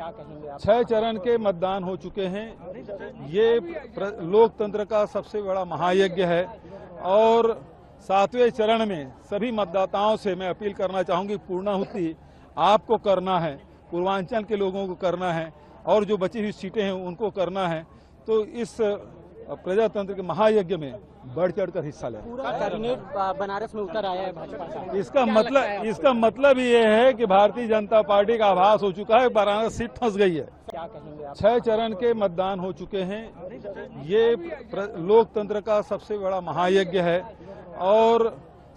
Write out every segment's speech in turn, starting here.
क्या कहेंगे आप? 6 चरण के मतदान हो चुके हैं। ये लोकतंत्र का सबसे बड़ा महायज्ञ है और 7वें चरण में सभी मतदाताओं से मैं अपील करना चाहूंगी, पूर्णाहुति आपको करना है, पूर्वांचल के लोगों को करना है और जो बची हुई सीटें हैं उनको करना है। तो इस प्रजातंत्र के महायज्ञ में बढ़ चढ़कर हिस्सा लें। पूरा कैबिनेट बनारस में उतर आया है भाजपा का। इसका मतलब ये है कि भारतीय जनता पार्टी का आभास हो चुका है, बनारस सीट फंस गई है। क्या कहेंगे आप? 6 चरण के मतदान हो चुके हैं। ये लोकतंत्र का सबसे बड़ा महायज्ञ है और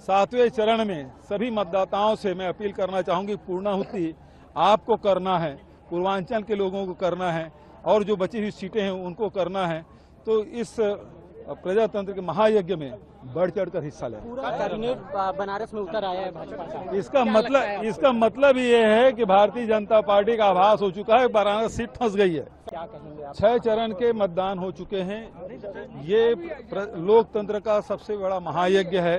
7वें चरण में सभी मतदाताओं से मैं अपील करना चाहूंगी, पूर्णाहुति आपको करना है, पूर्वांचल के लोगों को करना है और जो बची हुई सीटें हैं उनको करना है। तो इस प्रजातंत्र के महायज्ञ में बढ़ चढ़कर हिस्सा लें। पूरा कैबिनेट बनारस में उतर आया है भाजपा का। इसका मतलब ये है कि भारतीय जनता पार्टी का आभास हो चुका है, बनारस सीट फंस गई है। क्या कहेंगे आप? 6 चरण के मतदान हो चुके हैं। ये लोकतंत्र का सबसे बड़ा महायज्ञ है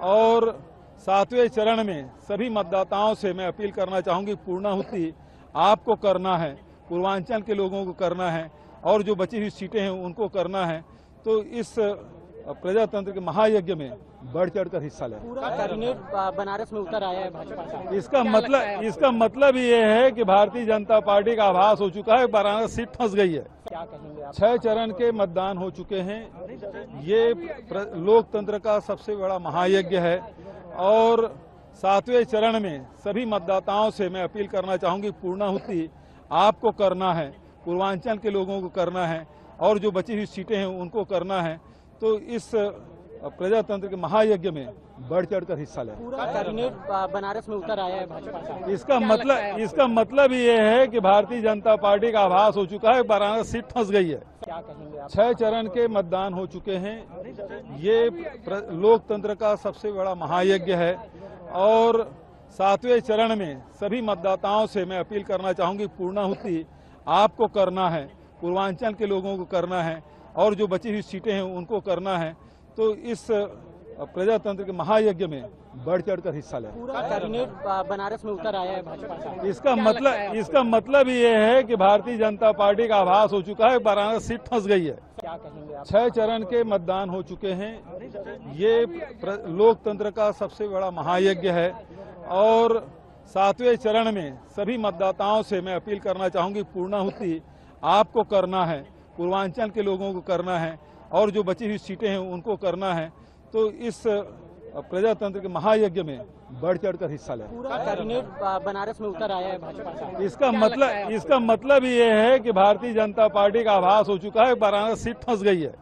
और 7वें चरण में सभी मतदाताओं से मैं अपील करना चाहूंगी, पूर्णाहुति आपको करना है, पूर्वांचल के लोगों को करना है और जो बची हुई सीटें हैं उनको करना है। तो इस प्रजातंत्र के महायज्ञ में बढ़ चढ़कर हिस्सा लें। पूरा कैबिनेट बनारस में उतर आया है भाजपा का। इसका मतलब ये है कि भारतीय जनता पार्टी का आभास हो चुका है, बनारस सीट फंस गई है। क्या कहेंगे आप? 6 चरण के मतदान हो चुके हैं। ये लोकतंत्र का सबसे बड़ा महायज्ञ है और 7वें चरण में सभी मतदाताओं से मैं अपील करना चाहूंगी, पूर्णाहुति आपको करना है, पूर्वांचल के लोगों को करना है और जो बची हुई सीटें हैं उनको करना है। तो इस प्रजातंत्र के महायज्ञ में बढ़ चढ़कर हिस्सा लें। पूरा कैबिनेट बनारस में उतर आया है भाजपा का। इसका मतलब ये है कि भारतीय जनता पार्टी का आभास हो चुका है, बनारस सीट फंस गई है। क्या कहेंगे आप? 6 चरण के मतदान हो चुके हैं। ये लोकतंत्र का सबसे बड़ा महायज्ञ है और 7वें चरण में सभी मतदाताओं से मैं अपील करना चाहूंगी, पूर्णाहुति आपको करना है, पूर्वांचल के लोगों को करना है और जो बची हुई सीटें हैं उनको करना है। तो इस प्रजातंत्र के महायज्ञ में बढ़ चढ़कर हिस्सा लें। पूरा कैबिनेट बनारस में उतर आया है भाजपा का। इसका मतलब ये है कि भारतीय जनता पार्टी का आभास हो चुका है, बनारस सीट फंस गई है। क्या कहेंगे आप? 6 चरण के मतदान हो चुके हैं। ये लोकतंत्र का सबसे बड़ा महायज्ञ है और 7वें चरण में सभी मतदाताओं से मैं अपील करना चाहूंगी, पूर्णाहुति आपको करना है, पूर्वांचल के लोगों को करना है और जो बची हुई सीटें हैं उनको करना है। तो इस प्रजातंत्र के महायज्ञ में बढ़ चढ़कर हिस्सा लें। पूरा कैबिनेट बनारस में उतर आया है भाजपा का। इसका मतलब ये है कि भारतीय जनता पार्टी का आभास हो चुका है, बनारस सीट फंस गई है।